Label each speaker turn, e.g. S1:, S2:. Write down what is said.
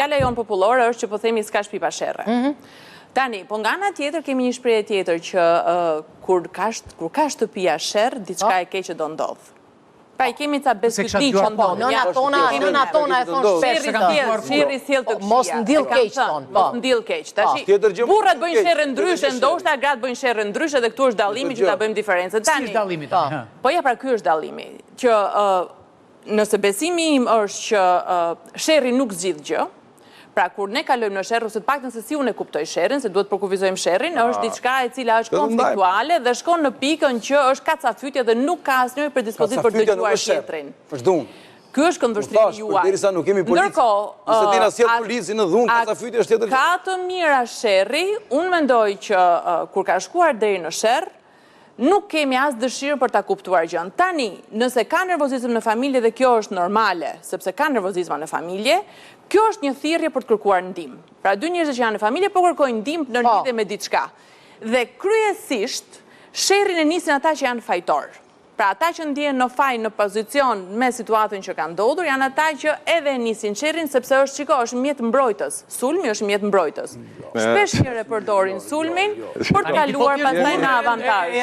S1: Fjala jonë popullore është që po themi s'ka shtëpi pa sherrë. Tani, po nga ana tjetër kemi një shprehje tjetër që kur ka shtëpia sherrë, diçka e keqe do ndodh. Pra i kemi ca besëdi që ndodh.
S2: Nëna tona e thon
S1: Sherri sjell të këqija.
S2: Mos ndill keq thon.
S1: Mos ndill keq. Tash burrat bëjnë sherrë ndryshe, ndoshta gratë bëjnë sherrë ndryshe dhe këtu është dallimi që ta bëjmë diferencën.
S3: Si është dallimi tani?
S1: Po ja, pra ky është dallimi. Që nëse besimi im është që sherri nuk zgjidh gjë, pra kur ne kalojmë në sherr ose të paktën se si unë e kuptoj sherrin, se duhet të përkufizojmë sherrin, është diçka e cila është konfliktuale dhe shkon në pikën që është kacafytje dhe nuk ka asnjë predispozitë për të dëgjuar tjetrin. Ky është këndvështrimi juaj.
S4: Derisa nuk kemi policë. Nëse ti na sjell policin në dhunë, kacafytja është tjetër.
S1: Ka të mira sherri, unë mendoj që kur ka shkuar deri në sherr, nuk kemi as dëshirë për ta kuptuar gjën. Tani, nëse ka nervozizëm në familje dhe kjo është normale, sepse ka nervozizma në familje, kjo është një thirrje për të kërkuar ndihmë. Pra dy njerëz që janë në familje po kërkojnë ndihmë në lidhje me diçka. Dhe kryesisht sherrin e nisin ata që janë fajtor. Pra ata që ndjehen në faj në pozicion me situatën që ka ndodhur, janë ata që edhe nisin sherrin sepse është mjet mbrojtës. Sulmi është mjet mbrojtës. Shpesh herë përdorin sulmin për të kaluar pastaj në avantazh.